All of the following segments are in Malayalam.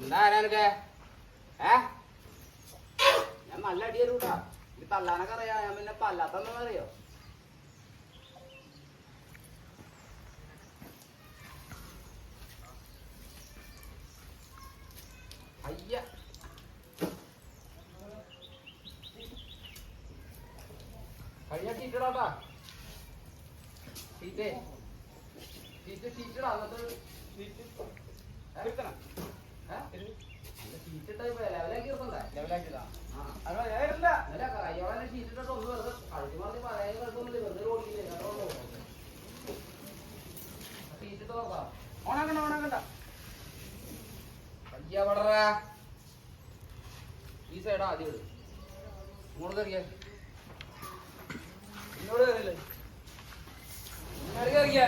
എന്താരൊക്കെ ഞാൻ നല്ല അടി തരൂട്ടാ. ഇത് തല്ലാനൊക്കെ അറിയാം. ഞാൻ പിന്നെ പല്ലാത്തൊന്നും അറിയോ? അയ്യ കഴിഞ്ഞ ഷീറ്റിടാട്ടാ. ഷീറ്റിടാ. എന്നിട്ട് ഷീറ്റിട്ടായി പോയാ ലെവലാക്കി നിർത്തണ്ടേ? ലെവലാക്കിയതാ. അയ്യോളെ ഷീറ്റിട്ടോ ഒന്ന് വെറുതെ അഴിച്ചു മറിഞ്ഞ് പറയാൻ കുഴപ്പമൊന്നുമില്ല. വെറുതെ ഓടിക്കില്ലേ ഷീറ്റിട്ട് നോക്കാം. ഓണാക്കണ്ട. അയ്യ പടറാ. ഈ സൈഡാ ആദ്യം ഇട്. ഇങ്ങോട്ട് കയറിയാ. ഇങ്ങോട്ട് കയറിയില്ലേ? ഇങ്ങോട്ട് കയറിയാ.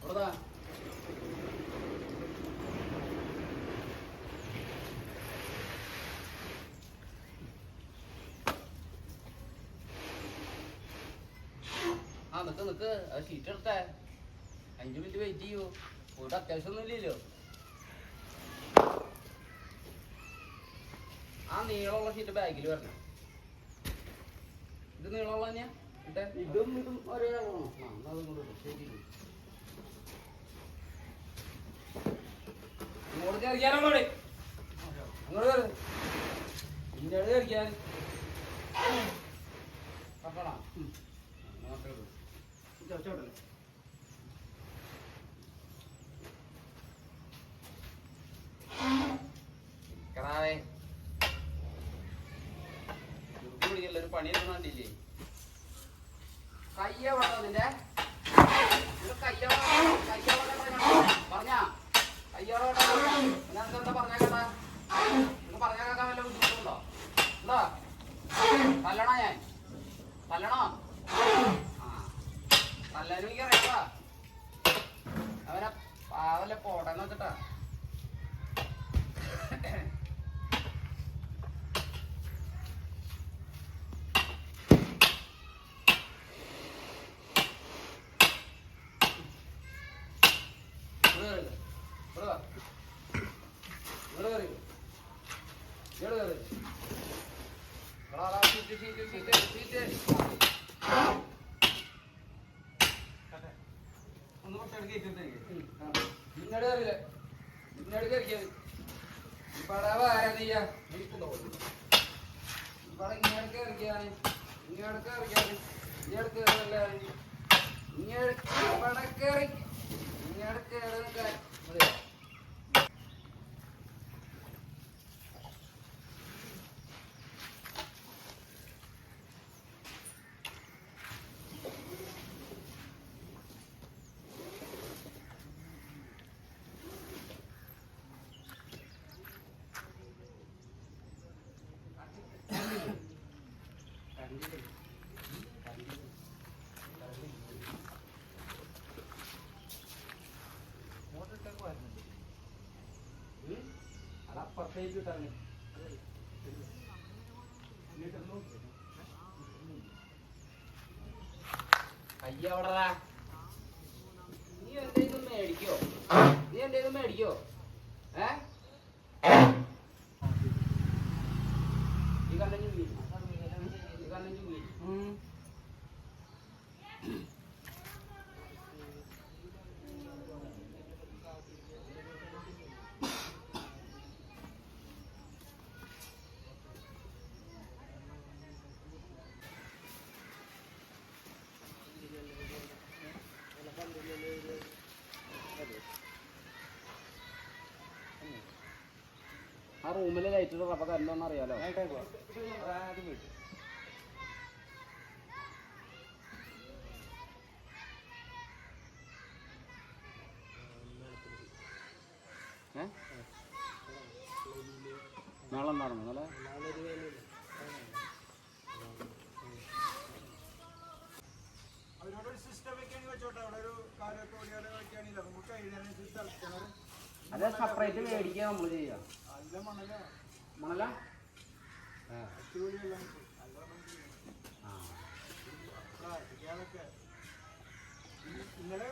അവിടെതാ നിക്ക് അത് ഷീറ്റ് എടുത്തേ. 5 മിനിറ്റ് വെയിറ്റ് ചെയ്യൂ. പോയിട്ട് അത്യാവശ്യമൊന്നും ഇല്ലല്ലോ. ആ നീളമുള്ള ഷീറ്റ് ബാഗിൽ വരണം. ഇത് നീളമുള്ള തന്നെയാ. ഇതും ഒരേ ആണോ? അതും കൂടെ ശരി. ഇങ്ങോട്ട് കയറിയാലോടെ. അങ്ങോട്ട് കയറി. ഇങ്ങോട്ട് കയറിയാൽ കപ്പണ ചോടല്ലേ. കറാവേ ഒരു പണി എടുക്കണ്ടില്ലേ? കയ്യ വേണോ നിന്റെ? പറഞ്ഞാ കയ്യോടെ എന്താ പറഞ്ഞേക്കട്ടാ? പറഞ്ഞേക്കാൻ വല്ല ബുദ്ധിമുട്ടുണ്ടോ? എന്താ തല്ലണോ? ഞാൻ തല്ലണോ? തല്ലാനും എനിക്ക് അറിയാ. അവനെ പാവല്ലേ പോട്ടെന്ന് വെച്ചിട്ടാ. അയ്യവിടറാ. നീ എന്തേലും മേടിക്കോ? ഈ കണ്ണു ആ റൂമിലെ ലൈറ്റ് അപ്പൊ കരണ്ടോന്ന് അറിയാലോ. നാളെ നടന്നു അല്ലേ? അത് സെപ്പറേറ്റ് മേടിക്കുക നമ്മൾ ചെയ്യാം. മണല ഇന്നലെ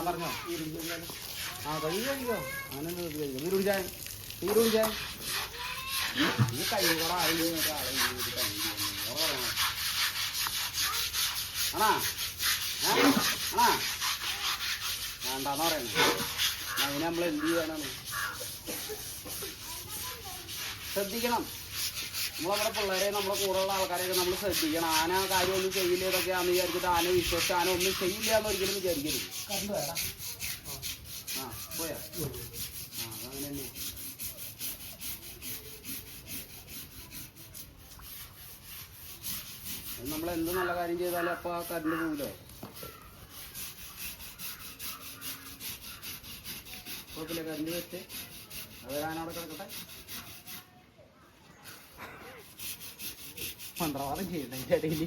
പറഞ്ഞോ ആ കൈ കഴിക്കോ അങ്ങനെ നീരുടിച്ചാൻ നീരുടിച്ചാൻ ഈ കൈ കൂടെ ആണാ ആണാ വേണ്ടാന്ന് പറയണേ അതിന് നമ്മൾ എന്ത് ചെയ്യാനാണ് ശ്രദ്ധിക്കണം നമ്മളവിടെ പിള്ളേരെ നമ്മുടെ കൂടെയുള്ള ആൾക്കാരെയൊക്കെ നമ്മൾ ശ്രദ്ധിക്കണം ആന കാര്യമൊന്നും ചെയ്യില്ല ഇതൊക്കെയാണെന്ന് വിചാരിച്ചിട്ട് ആന വിശ്വസിച്ച് ആന ഒന്നും ചെയ്യില്ല എന്ന് ഒരിക്കലും വിചാരിക്കരുത് ആ പോയാ ആ അതങ്ങനെ തന്നെ നമ്മൾ എന്ത് നല്ല കാര്യം ചെയ്താലും അപ്പോൾ ആ കറണ്ട് പോകില്ലോ കുഴപ്പമില്ല കറണ്ട് വെച്ച് അത് ആനവിടെ കിടക്കട്ടെ മന്ത്രവാദം ചെയ്യണ്ട അതിൻ്റെ ഇടയിൽ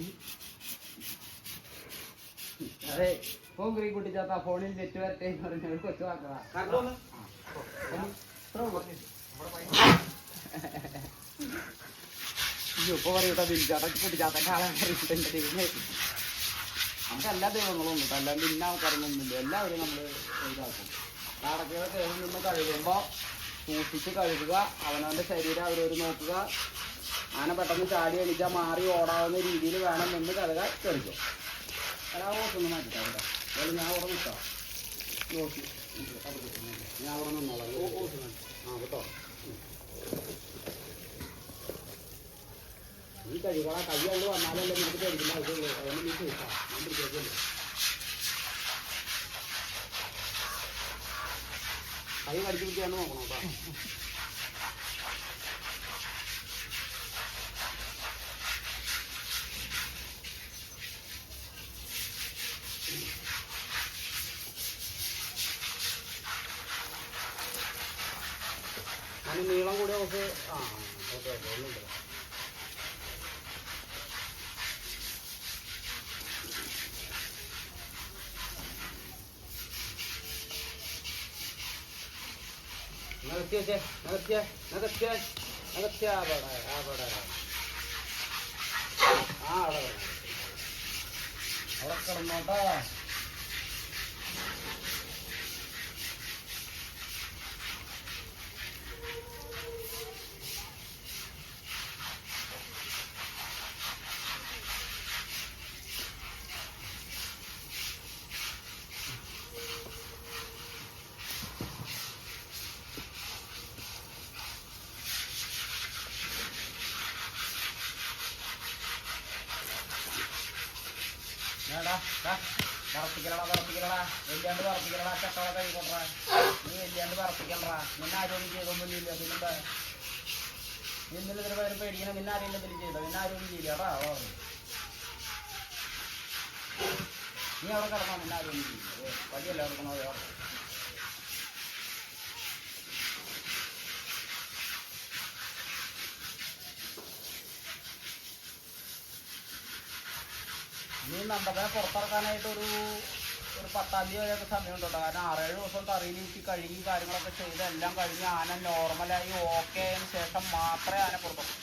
അതെ ഫോൺ കുറി കുട്ടിച്ചാത്ത ഫോണിൽ നെറ്റ് വരട്ടെ എന്ന് പറഞ്ഞ ഒരു കൊച്ചു വാക്കതാ ഇപ്പൊ പറയൂട്ടോ വിളിച്ചാത്ത കുട്ടിച്ചാത്ത കാലം പറയൂട്ടോ എൻ്റെ ദൈവമേ നമുക്ക് എല്ലാ ദൈവങ്ങളും ഉണ്ട് കേട്ടോ അല്ലാണ്ട് ഇന്ന ആൾക്കാരൊന്നുമില്ല എല്ലാവരും നമ്മൾ ഇതാക്കും നാടകയുടെ തേടിൽ നിന്ന് കഴുകുമ്പോൾ സൂക്ഷിച്ച് കഴുകുക. അവനവൻ്റെ ശരീരം അവരവർ നോക്കുക. ആന പെട്ടെന്ന് ചാടി എണീച്ചാൽ മാറി ഓടാവുന്ന രീതിയിൽ വേണം നിന്ന് കഴുകാൻ ചെറുക്കും. അല്ല ഓട്ടൊന്നും മാറ്റിട്ടാ അവിടെ ഞാൻ അവിടെ നിൽക്കാം. നോക്കി ഞാൻ അവിടെ നിന്നോളാം. ആ കേട്ടോ, നീ കഴുകാ കൈ അവിടെ വന്നാലല്ലേ നിനക്ക് കഴിക്കില്ല. ആവശ്യമുള്ളൂ. അതുകൊണ്ട് നീ ചോദിക്കാം, ഞാൻ പിടിച്ചേക്കല്ലേ. കൈ കടിച്ചു പിടിച്ചാണ് നോക്കണം കേട്ടോ. അതിന് നീളം കൂടി നമുക്ക് ഓക്കെ ഓക്കെ ഒന്നുമില്ല. അവിടെ കിടന്നോട്ടാ. വറപ്പിക്കലടാ വലിയാണ്ട് വറപ്പിക്കലടാ. ചട്ടോളെ കൈ കൊണ്ടാ നീ വലിയാണ്ട് വറപ്പിക്കലടാ. നിന്നെ ആരോഗ്യം ചെയ്തൊന്നുമില്ല. പിന്നെന്താ നിന്നിൽ ഇതിന് പേര് പേടിക്കണം. നിന്നെ ആരെങ്കിലും എന്തെങ്കിലും ചെയ്തോ? നിന്നെ ആരോഗ്യം ചെയ്യടാ. നീ അവിടെ കിടന്നോ. നിന്നെ ആരോഗ്യം ചെയ്യും. പടിയല്ല കിടക്കണോ? ഇനി നമ്മുടെ പുറത്തിറക്കാനായിട്ട് ഒരു 10-ാം തീയതി വരെയൊക്കെ സമയമുണ്ടോ. കാരണം 6-7 ദിവസം തറയിൽ വീട്ടി കഴുകി കാര്യങ്ങളൊക്കെ ചെയ്ത് എല്ലാം കഴിഞ്ഞ് ആന നോർമലായി ഓക്കെ ആയതിനു ശേഷം മാത്രമേ ആന പുറത്തുള്ളൂ.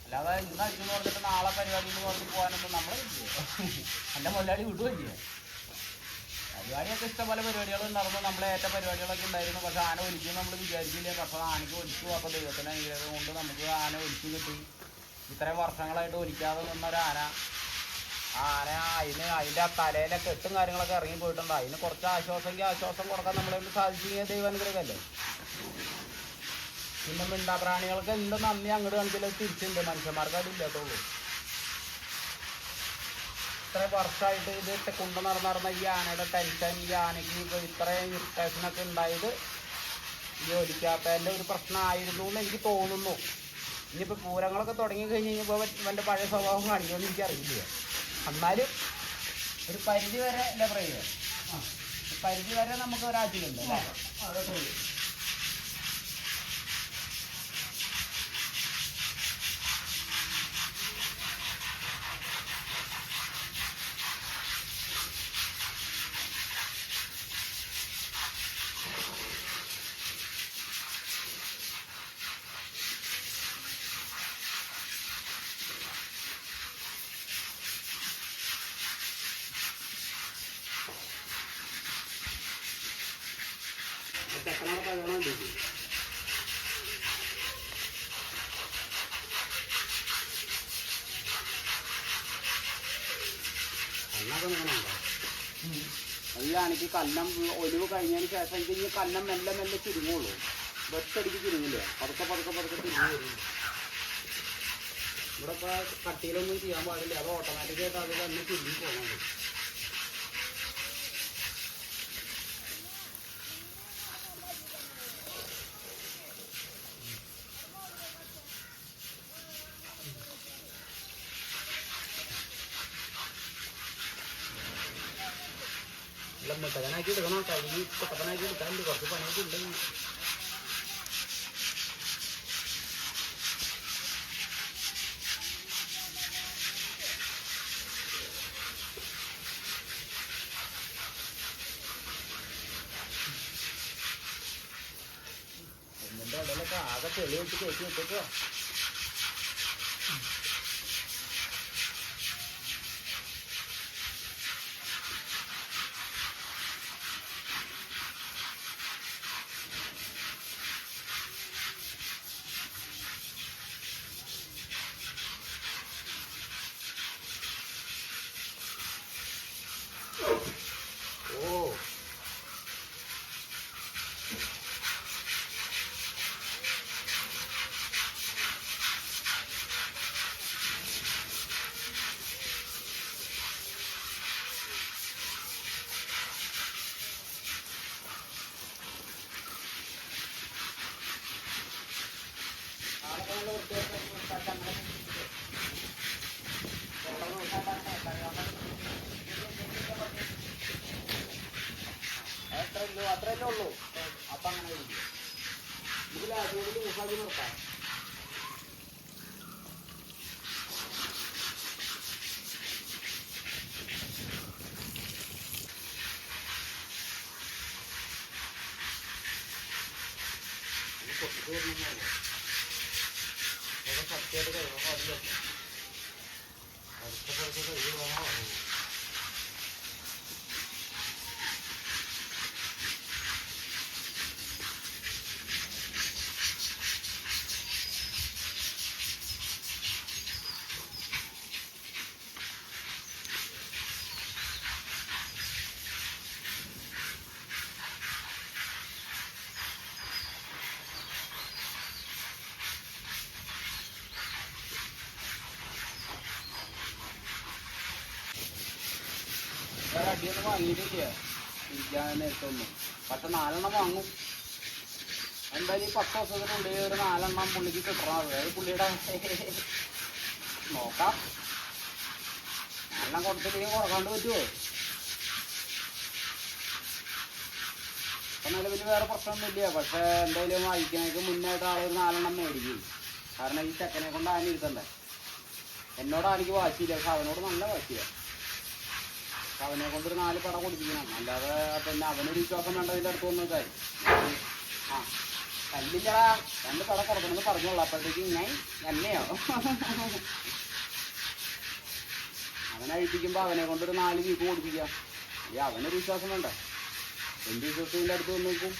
അല്ലാതെ ഇന്ന് അടിച്ചെന്ന് പറഞ്ഞിട്ട് നാളെ പരിപാടി എന്ന് പറഞ്ഞ് പോകാനൊന്നും നമ്മൾ എൻ്റെ മുതലാളി വിടുകയില്ല. പരിപാടിയൊക്കെ ഇഷ്ടംപോലെ പരിപാടികൾ നടന്നു. നമ്മളേറ്റ പരിപാടികളൊക്കെ ഉണ്ടായിരുന്നു. പക്ഷെ ആന ഒലിക്കും നമ്മൾ വിചാരിച്ചില്ല. പക്ഷേ ആനയ്ക്ക് ഒലിച്ചു. അപ്പോൾ ദൈവത്തിൻ്റെ അനുഗ്രഹം കൊണ്ട് നമുക്ക് ആന ഒലിച്ചു കിട്ടി. ഇത്രയും വർഷങ്ങളായിട്ട് ഒലിക്കാതെ നിന്നൊരാന അതിൻ്റെ ആ തലയിലെ കെട്ടും കാര്യങ്ങളൊക്കെ ഇറങ്ങി പോയിട്ടുണ്ട്. അതിന് കുറച്ച് ആശ്വാസം കൊടുക്കാൻ നമ്മളെ സാധിച്ചെങ്കിൽ ദൈവാനുഗ്രഹമല്ലേ. പിന്നെ മിണ്ടാപ്രാണികൾക്ക് എന്ത് നന്ദി അങ്ങോട്ട് കാണിച്ചാൽ തിരിച്ചുണ്ട്. മനുഷ്യന്മാർക്ക് അതില്ലാത്തുള്ളൂ. ഇത്രയും വർഷമായിട്ട് ഇത് കൊണ്ട് നടന്ന ഈ ആനയുടെ ടെൻഷൻ, ഈ ആനയ്ക്ക് ഇപ്പോൾ ഇത്രയും ഇറിറ്റേഷനൊക്കെ ഉണ്ടായത് ഈ ഒലിക്കാത്തതിൻ്റെ ഒരു പ്രശ്നമായിരുന്നു എന്ന് എനിക്ക് തോന്നുന്നു. ഇനിയിപ്പോൾ പൂരങ്ങളൊക്കെ തുടങ്ങി കഴിഞ്ഞ് കഴിഞ്ഞപ്പോൾ എൻ്റെ പഴയ സ്വഭാവം കാണിക്കുമെന്ന് എനിക്കറിയില്ല. എന്നാലും ഒരു പരിധി വരെ അല്ലേ പറയുക. പരിധി വരെ നമുക്ക് ഒരാഴ്ചയുണ്ട് അല്ലേ. ചെക്കനോടെ കഴിയണമുണ്ട്. കണ്ണൊക്കെ നിൽക്കണുണ്ടോ? അതിലാണെങ്കിൽ കന്നം ഒലിവ് കഴിഞ്ഞതിന് ശേഷം ഇത് ഇനി കന്നം മെല്ലെ മെല്ലെ ചുരുങ്ങുള്ളൂ. വെട്ടടിക്ക് ചുരുങ്ങില്ല. പതുക്കെ തിരിഞ്ഞു വരും. ഇവിടെ ഇപ്പോൾ കട്ടിയിലൊന്നും ചെയ്യാൻ പാടില്ല. അത് ഓട്ടോമാറ്റിക്കായിട്ട് അത് തന്നെ ചുരുങ്ങി പോകുന്നുണ്ട്. മുട്ടകനാക്കി എടുക്കണം. കഴുകി കുട്ടപ്പനാക്കി എടുക്കാറുണ്ട്. കുറച്ച് പണിയൊക്കെ ഉണ്ട്. ഒന്നിൻ്റെ ഇടയിലൊക്കെ ആകെ ചെളി വെച്ച് കയറ്റി വെച്ചേക്കോ. അത്രയല്ലേ ഉള്ളൂ. അപ്പം അങ്ങനെ കഴിക്കും. ഇതിൽ അതുകൊണ്ട് ഊസാക്കി നിർത്താം. സത്യമായിട്ട് കഴിയുമ്പോൾ മതിയല്ല. അടുത്ത സ്ഥലത്ത് കഴിയുവാണോ? അടിയൊന്നും വാങ്ങിയിട്ടില്ല ഇരിക്കാൻ നേരത്തൊന്നും. പക്ഷെ 4 വാങ്ങും എന്തായാലും. ഈ 10 ദിവസത്തിനുള്ളിൽ ഒരു 4 പുള്ളിക്ക് കിട്ടണം. അത് പുള്ളിയുടെ നോക്കാം. 4 കൊടുത്തില്ലെങ്കിൽ കൊടുക്കാണ്ട് പറ്റുമോ? ഇപ്പം നിലവിൽ വേറെ പ്രശ്നമൊന്നുമില്ല. പക്ഷെ എന്തായാലും വായിക്കണേക്ക് മുന്നായിട്ട് ആളൊരു 4 മേടിക്കും. കാരണം ഈ ചെക്കനെ കൊണ്ട് ആന ഇരുത്തണ്ടേ. എന്നോട് ആനയ്ക്ക് വാശിയില്ല, പക്ഷെ അവനോട് നല്ല വാശിയാണ്. അവനെ കൊണ്ടൊരു 4 പടം കൊടുപ്പിക്കണം. അല്ലാതെ പിന്നെ അവനൊരു വിശ്വാസം വേണ്ടതിൻ്റെ അടുത്ത് വന്നതായി. ആ കല്ലില്ലടാ 2 പടം കൊടുക്കണമെന്ന് പറഞ്ഞോളൂ. അപ്പോഴത്തേക്ക് ഞാൻ എന്നെയോ അവനഴിപ്പിക്കുമ്പോൾ അവനെ കൊണ്ടൊരു 4 വീക്ക് കൊടുപ്പിക്കാം. അവനൊരു വിശ്വാസം വേണ്ട. എന്ത് വിശ്വാസത്തിൻ്റെ അടുത്ത് വന്ന് നോക്കും.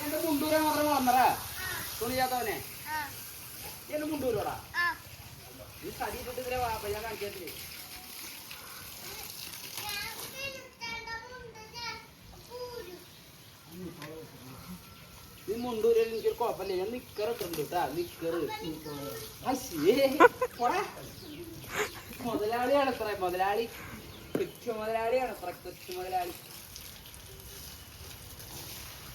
എന്റെ മുണ്ടൂരെ മാത്രം വളർന്നറാ തുണിയാത്തവനെ. എന്റെ മുണ്ടൂരോടാ നീ തടി ഇട്ടിട്ട് ഇതിലെ വാപ്പ ഞാൻ കാണിച്ചിട്ടില്ലേ. ഈ മുണ്ടൂരിൽ എനിക്കൊരു കുഴപ്പമില്ല. ഞാൻ നിക്കറൊക്കെ ഉണ്ട് കേട്ടാ. നിക്കറ് മുതലാളിയാണ് അത്ര. മുതലാളി കൊച്ചു മുതലാളിയാണ് അത്ര. കൊച്ചു മുതലാളി.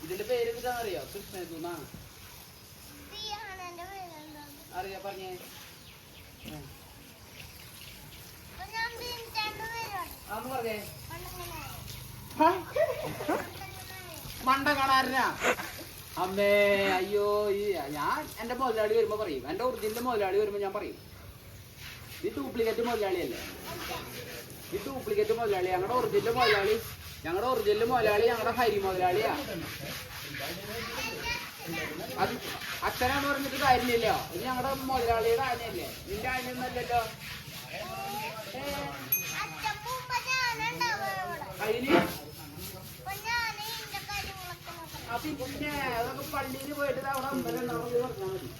ഇതിന്റെ പേര് എന്താണെന്നറിയോ? കൃഷ്ണേതുന്നാ അറിയാ. പറഞ്ഞേ ആന്ന് പറഞ്ഞേ. മണ്ട കാണാരനാ അമ്മേ. അയ്യോ ഈ ഞാൻ എന്റെ മുതലാളി വരുമ്പോ പറയും. എന്റെ ഒറിജിനൽ മുതലാളി വരുമ്പോ ഞാൻ പറയും ഈ ഡ്യൂപ്ലിക്കേറ്റ് മുതലാളിയല്ലേ. ഈ ഡ്യൂപ്ലിക്കേറ്റ് മുതലാളി. ഞങ്ങളുടെ ഒറിജിനൽ മുതലാളി ഞങ്ങളുടെ ഹരി മുതലാളിയാ. അത് അച്ഛനാന്ന് പറഞ്ഞിട്ട് കാര്യമില്ലല്ലോ. ഇത് ഞങ്ങളുടെ മുതലാളിയുടെ ആനയല്ലേ. നിന്റെ ആനയൊന്നല്ലല്ലോ. അതിന് പിന്നെ അതൊക്കെ പള്ളിയിൽ പോയിട്ട് അവിടെ അമ്പലം പറഞ്ഞാൽ മതി.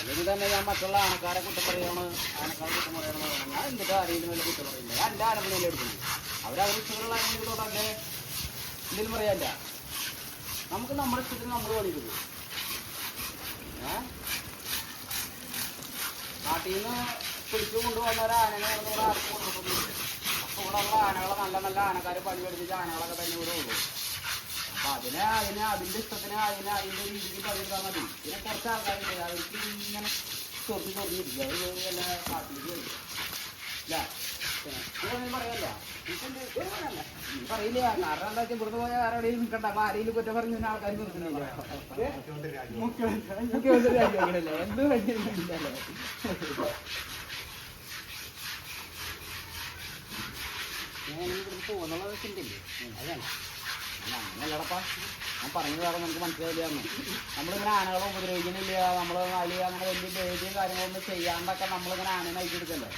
അല്ലെങ്കിൽ തന്നെ ഞാൻ മറ്റുള്ള ആനക്കാരെ കുറ്റം പറയണം, ആനക്കാരെ കുറ്റം പറയണമെന്ന് പറയണം. ഞാൻ എന്തിട്ട് ആരെയും വലിയ കുറ്റം പറയുന്നത്? ഞാൻ എൻ്റെ ആനപ്പിനെ എടുക്കുന്നു. അവരവർ ഇഷ്ടമുള്ള ആരെങ്കിലോട്ടല്ലേ എന്തെങ്കിലും പറയാനില്ല. നമുക്ക് നമ്മുടെ ഇഷ്ടത്തിന് നമ്മൾ കളിക്കുന്നു. നാട്ടിൽ നിന്ന് പിടിച്ചു കൊണ്ടുവന്ന ഒരു ആനനെ ഇവിടെ ആർക്കും കൊടുക്കുന്നില്ല. അപ്പോൾ ഇവിടെ ഉള്ള ആനകളെ നല്ല നല്ല ആനക്കാർ പണി പഠിപ്പിച്ച ആനകളൊക്കെ തന്നെ ഇവിടെ ഉള്ളൂ. അപ്പം അതിൻ്റെ ഇഷ്ടത്തിന് അതിൻ്റെ രീതിക്ക് പണിയെടുത്താൽ മതി. പിന്നെ കുറച്ച് ആൾക്കാരുണ്ട് അവർക്ക് ഇങ്ങനെ ചൊറിഞ്ഞിരിക്കുക, അവർ വല്ല കാട്ടിലേക്ക് വരും. ഇല്ല പറയല്ല, പറയില്ല. കാരണം എന്താ വെച്ചാൽ ഇവിടുന്ന് പോയാൽ ആരോടെയും നിൽക്കണ്ട. അപ്പം ആരെയും കുറ്റം പറഞ്ഞ ആൾക്കാർ നിർത്തുന്നില്ല. മുഖ്യമന്ത്രി രാജിവെക്കണല്ലേ, എന്ത് കഴിഞ്ഞില്ലല്ലോ. ഞാൻ ഇവിടുന്ന് പോകുന്നുള്ളതൊക്കെ ഉണ്ടല്ലേ, അതാണ് അങ്ങനെയല്ലടപ്പാ ഞാൻ പറഞ്ഞത്. കാരണം നമുക്ക് മനസ്സിലായില്ലാന്ന്. നമ്മളിങ്ങനെ ആനകളെ ഉപദ്രവിക്കുന്നില്ല, നമ്മൾ അതിൽ അങ്ങനെ വലിയ പേടിയും കാര്യങ്ങളൊന്നും ചെയ്യാണ്ടൊക്കെ നമ്മളിങ്ങനെ ആനനെ അയച്ചെടുക്കല്ലേ.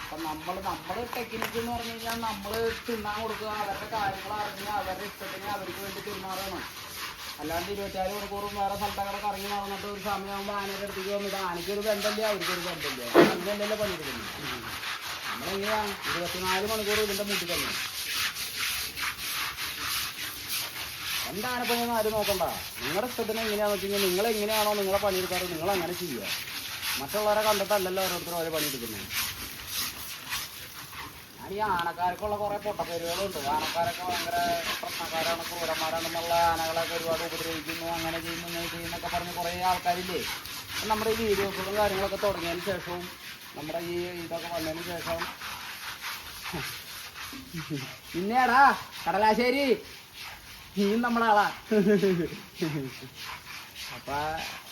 അപ്പം നമ്മൾ ടെക്നിക്ക് എന്ന് പറഞ്ഞു കഴിഞ്ഞാൽ നമ്മൾ തിന്നാൻ കൊടുക്കുക, അവരുടെ കാര്യങ്ങൾ അറിഞ്ഞ് അവരുടെ ഇഷ്ടത്തിന് അവർക്ക് വേണ്ടി പെരുമാറണം. അല്ലാണ്ട് 24 മണിക്കൂറും വേറെ സ്ഥലത്തൊക്കെ കറങ്ങി നടന്നിട്ട് ഒരു സമയമാകുമ്പോൾ ആനയുടെ അടുത്തേക്ക് വന്നിട്ട് ആനയ്ക്കൊരു ബന്ധമില്ല, അവർക്കൊരു ബന്ധമില്ല. അങ്ങനെയല്ലല്ലോ പണിയെടുക്കുന്നത്. നമ്മളെങ്ങനെയാണ് 24 മണിക്കൂർ ഇതിൻ്റെ മുട്ടിൽ തന്നെ. എന്താണ് പണിയെന്ന് ആരും നോക്കണ്ട. നിങ്ങളുടെ ഇഷ്ടത്തിന് എങ്ങനെയാണെന്ന് വെച്ച് കഴിഞ്ഞാൽ നിങ്ങളെങ്ങനെയാണോ നിങ്ങളെ പണിയെടുക്കാറ് നിങ്ങൾ അങ്ങനെ ചെയ്യുക. മറ്റുള്ളവരെ കണ്ടിട്ടല്ലല്ലോ ഓരോരുത്തരും അവരെ പണിയെടുക്കുന്നത്. ഞാൻ ഈ ആനക്കാർക്കുള്ള കുറേ പൊട്ടപ്പേരുകളുണ്ട്. ആനക്കാരൊക്കെ ഭയങ്കര പ്രശ്നക്കാരാണ്, ക്രൂരന്മാരാണെന്നുള്ള ആനകളൊക്കെ ഒരുപാട് ഉപദ്രവിക്കുന്നു, അങ്ങനെ ചെയ്യുന്നു ഇങ്ങനെ ചെയ്യുന്നൊക്കെ പറഞ്ഞ് കുറേ ആൾക്കാരില്ലേ. നമ്മുടെ ഈ വീഡിയോസുകളും കാര്യങ്ങളൊക്കെ തുടങ്ങിയതിന് ശേഷവും നമ്മുടെ ഈ ഇതൊക്കെ വന്നതിന് ശേഷം പിന്നെടാ കടലാശ്ശേരി നീയും നമ്മളാളാ. അപ്പം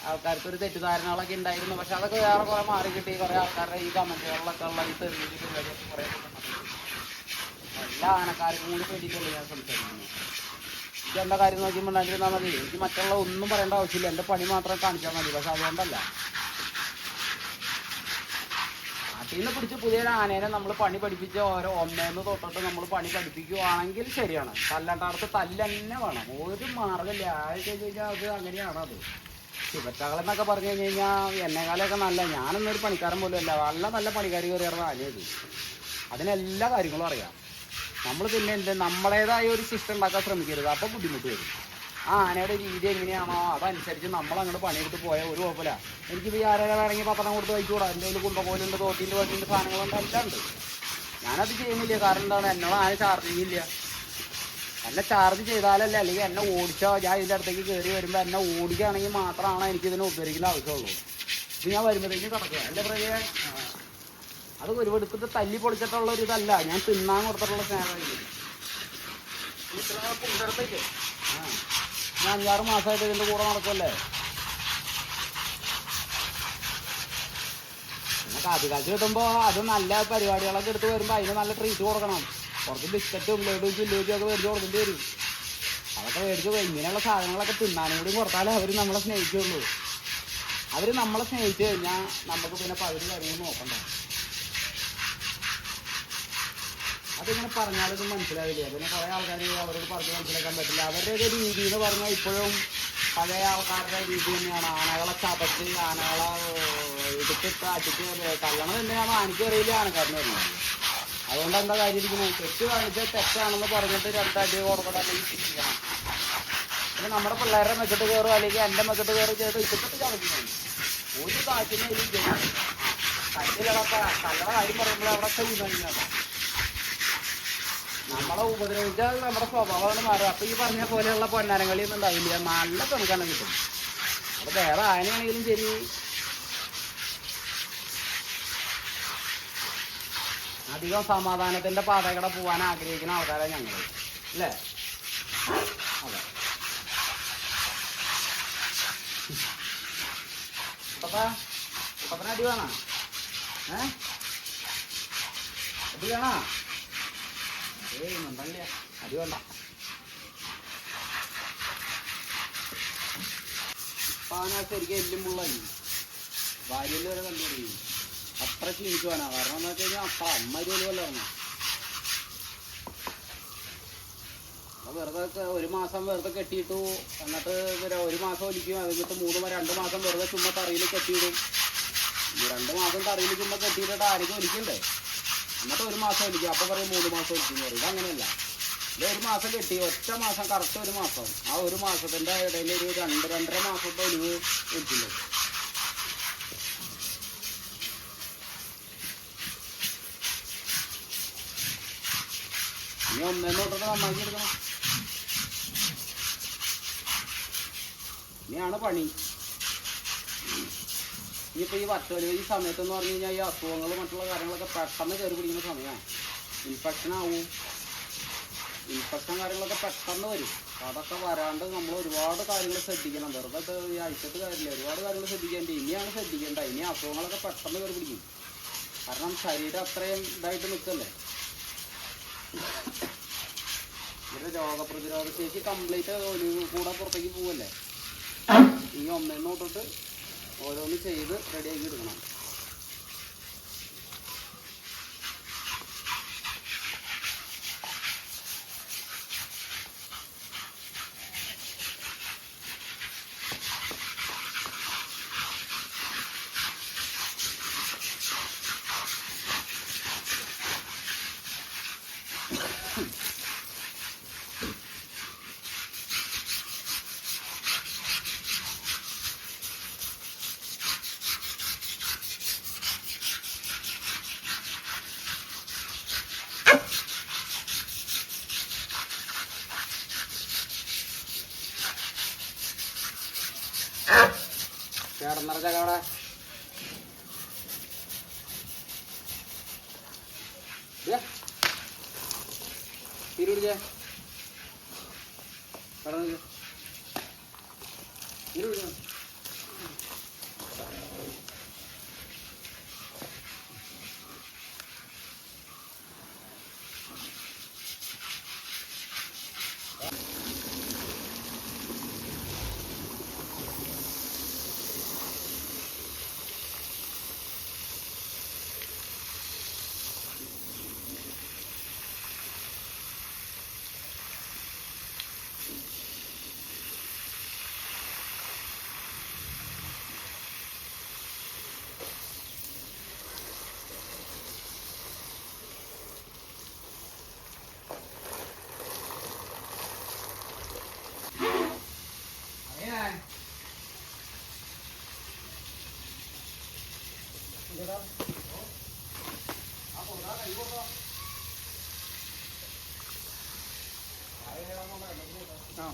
ആൾക്കാർക്കൊരു തെറ്റിദ്ധാരണകളൊക്കെ ഉണ്ടായിരുന്നു. പക്ഷെ അതൊക്കെ വേറെ കുറേ മാറി കിട്ടി. കുറേ ആൾക്കാരുടെ ഈ കമൻറ്റുകളിലൊക്കെ ഉള്ള ഈ തെളിവിൻ്റെ പരിപാടിയൊക്കെ കുറേ എല്ലാ ആനക്കാർക്കും കൂടി വേണ്ടിയിട്ടല്ലേ ഞാൻ സംസാരിക്കുന്നത്. എനിക്ക് എന്താ കാര്യം നോക്കിയപ്പോൾ ഉണ്ടായിരുന്നാൽ മതി. എനിക്ക് മറ്റുള്ള ഒന്നും പറയേണ്ട ആവശ്യമില്ല, എൻ്റെ പണി മാത്രം കാണിച്ചാൽ മതി. പക്ഷെ അതുകൊണ്ടല്ല, നാട്ടിൽ നിന്ന് പിടിച്ച് പുതിയൊരു ആനേനെ നമ്മൾ പണി പഠിപ്പിച്ച് ഓരോ ഒന്നേന്ന് തൊട്ടിട്ട് നമ്മൾ പണി പഠിപ്പിക്കുകയാണെങ്കിൽ ശരിയാണ്. തല്ലണ്ടാടത്ത് തല്ല് തന്നെ വേണം, ഒരു മാർഗ്ഗമില്ല. ആഴ്ച കഴിഞ്ഞാൽ അത് അങ്ങനെയാണ്. അത് ശിവറ്റകളെന്നൊക്കെ പറഞ്ഞു കഴിഞ്ഞ് കഴിഞ്ഞാൽ എന്നെക്കാലൊക്കെ നല്ല, ഞാനൊന്നൊരു പണിക്കാരൻ പോലും അല്ല, നല്ല പണിക്കാർ കയറിയാണ് ആനയത്. അതിനെല്ലാ കാര്യങ്ങളും അറിയാം. നമ്മൾ പിന്നെ നമ്മളേതായ ഒരു സിസ്റ്റം ഉണ്ടാക്കാൻ ശ്രമിക്കരുത്, അപ്പോൾ ബുദ്ധിമുട്ട് വരും. ആ ആനയുടെ രീതി എങ്ങനെയാണോ അതനുസരിച്ച് നമ്മൾ അങ്ങോട്ട് പണിയെടുത്ത് പോയാൽ ഒരു കുഴപ്പമില്ല. എനിക്കിപ്പോൾ ഈ ആരെങ്കിലും പത്രം കൊടുത്ത് വയ്ക്കൂടാ. എൻ്റെ കയ്യിൽ കുണ്ടപോലുണ്ട്, തോട്ടിൻ്റെ വട്ടിൻ്റെ സാധനങ്ങളുണ്ട്, എല്ലാം ഉണ്ട്. ഞാനത് ചെയ്യുന്നില്ല. കാരണം എന്താണ്, എന്നോട് ആന ചാർജ് ചെയ്യില്ല. എന്നെ ചാർജ് ചെയ്താലല്ലേ, അല്ലെങ്കിൽ എന്നെ ഓടിച്ചാൽ ഞാൻ ഇതിൻ്റെ അടുത്തേക്ക് കയറി വരുമ്പോൾ എന്നെ ഓടിക്കുകയാണെങ്കിൽ മാത്രമാണ് എനിക്കിതിനെ ഉപകരിക്കേണ്ട ആവശ്യമുള്ളൂ. ഇത് ഞാൻ വരുമ്പോഴത്തേക്കും കിടക്കുക എൻ്റെ പ്രകൃതി. അത് ഒരുപാട് തല്ലി പൊളിച്ചിട്ടുള്ള ഒരു ഇതല്ല, ഞാൻ തിന്നാൻ കൊടുത്തിട്ടുള്ള സ്നേഹമായിരിക്കും. പുണ്ടടുത്തേക്ക് ഞാൻ 5-6 മാസമായിട്ട് ഇതിൻ്റെ കൂടെ നടക്കുമല്ലേ. പിന്നെ കാറ്റുകാഴ്ച കിട്ടുമ്പോൾ അത് നല്ല പരിപാടികളൊക്കെ എടുത്ത് വരുമ്പോൾ അതിന് നല്ല ട്രീറ്റ് കൊടുക്കണം. കുറച്ച് ബിസ്ക്കറ്റും ലഡും ചില്ലുവച്ചും ഒക്കെ മേടിച്ച് കൊടുക്കേണ്ടി വരും. അതൊക്കെ മേടിച്ച് ഇങ്ങനെയുള്ള സാധനങ്ങളൊക്കെ തിന്നാനും കൂടി കൊടുത്താലേ അവർ നമ്മളെ സ്നേഹിക്കുള്ളൂ. അവർ നമ്മളെ സ്നേഹിച്ചു കഴിഞ്ഞാൽ നമുക്ക് പിന്നെ പകുതി കാര്യങ്ങൾ നോക്കണ്ട. അതിങ്ങനെ പറഞ്ഞാലൊന്നും മനസ്സിലാവില്ല. പിന്നെ കുറേ ആൾക്കാർ അവരോട് പറഞ്ഞ് മനസ്സിലാക്കാൻ പറ്റില്ല. അവരുടെയൊക്കെ രീതി എന്ന് പറഞ്ഞാൽ ഇപ്പോഴും പഴയ ആൾക്കാരുടെ രീതി തന്നെയാണ്. ആനകളെ ചതച്ച് ആനകളെ എടുത്തിട്ട് അടിച്ച് തള്ളണത് തന്നെയാണ് ആനയ്ക്കറിയില്ല, ആനക്കാരനും അറിയില്ല. അതുകൊണ്ട് എന്താ കാര്യം ഇരിക്കുന്നത്, തെറ്റ് കാണിച്ചാൽ തെറ്റാണെന്ന് പറഞ്ഞിട്ട് 2 അടി കൊടുക്കണം, അല്ലെങ്കിൽ തിരിക്കണം. പിന്നെ നമ്മുടെ പിള്ളേരുടെ മെച്ചത്ത് കയറും, അല്ലെങ്കിൽ എൻ്റെ മെച്ചത്ത് കയറി ചെയ്ത് ഇഷ്ടപ്പെട്ട് ചതക്കുന്നതാണ്. ഒരു കാറ്റിനെ ഈ കല്ലിലൊക്കെ കല്ലറ കാര്യം പറയുമ്പോൾ അവിടെ ചെയ്യുന്നതാണ്. നമ്മളെ ഉപദ്രവിച്ചാൽ നമ്മുടെ സ്വഭാവമാണ് മാറുക. അപ്പോൾ ഈ പറഞ്ഞ പോലെയുള്ള പൊന്നാനകളിയൊന്നും ഉണ്ടാവില്ല, നല്ല കണക്കാണ് കിട്ടും. അപ്പോൾ വേറെ ആനയാണെങ്കിലും ശരി അധികം സമാധാനത്തിന്റെ പാതകളെ പോകാൻ ആഗ്രഹിക്കുന്ന ആൾക്കാരാണ് ഞങ്ങൾ, അല്ലേ? അതെ. കുട്ടപ്പന അടി വേണോ? അടി വേണോ? ഏയ് മണ്ടല്ലേ, അടി വേണ്ട. പാന ശരിക്കും എല്ലും മുള്ളായി ഭാര്യയിൽ വരെ കണ്ടുപിടിക്കും. അത്ര ക്ഷീണിച്ചു പോകാനാ. കാരണം എന്താ വെച്ച് കഴിഞ്ഞാൽ അപ്പ അമ്മ ജോലിയല്ല പറഞ്ഞ വെറുതെ ഒരു മാസം വെറുതെ കെട്ടിയിട്ടു. എന്നിട്ട് ഒരു മാസം ഒലിക്കും. അത് കഴിഞ്ഞിട്ട് 2 മാസം വെറുതെ ചുമ്മാ തറയിൽ കെട്ടിയിടും. 2 മാസം തറയിൽ ചുമ്മാ കെട്ടിയിട്ടിട്ട് ആരെങ്കിലും ഒലിക്കണ്ടേ? എന്നിട്ട് 1 മാസം ഒലിക്കും. അപ്പോൾ പറയും 3 മാസം ഒലിക്കും പറയും. ഇതങ്ങനെയല്ല. ഇത് 1 മാസം കെട്ടി, ഒറ്റ മാസം, കറക്റ്റ് 1 മാസം. ആ 1 മാസത്തിൻ്റെ ഇടയിൽ ഒരു 2-2.5 മാസത്തെ ഒലിവ് ഒലിക്കില്ല. ഇനി ഒന്നേന്ന് തൊട്ടിട്ട് നന്നാക്കി എടുക്കണം. ഇനിയാണ് പണി. ഇനിയിപ്പോൾ ഈ വറ്റൊലിവ് ഈ സമയത്തെന്ന് പറഞ്ഞു കഴിഞ്ഞാൽ ഈ അസുഖങ്ങൾ മറ്റുള്ള കാര്യങ്ങളൊക്കെ പെട്ടെന്ന് കയറി പിടിക്കുന്ന സമയമാണ്. ഇൻഫെക്ഷൻ ആവും. ഇൻഫെക്ഷൻ കാര്യങ്ങളൊക്കെ പെട്ടെന്ന് വരും. അതൊക്കെ വരാണ്ട് നമ്മൾ ഒരുപാട് കാര്യങ്ങൾ ശ്രദ്ധിക്കണം. വെറുതെ ഈ അഴിച്ചിട്ട് കാര്യമില്ല. ഒരുപാട് കാര്യങ്ങൾ ശ്രദ്ധിക്കേണ്ടി. ഇനിയാണ് ശ്രദ്ധിക്കേണ്ട. ഇനി അസുഖങ്ങളൊക്കെ പെട്ടെന്ന് കയറി പിടിക്കും. കാരണം ശരീരം അത്രയും ഇതായിട്ട് നിൽക്കല്ലേ. ഇതിൻ്റെ രോഗപ്രതിരോധ ശേഷി കംപ്ലീറ്റ് ഒലിവ് കൂടെ പുറത്തേക്ക് പോവല്ലേ. ഈ ഒന്നേന്ന് തൊട്ടിട്ട് ഓരോന്ന് ചെയ്ത് റെഡിയാക്കി എടുക്കണം. ചേർന്നറ ചകവിടെ തിരുവിടിച്ചേ കടന്നു തിരുവിടിച്ചോ. ആ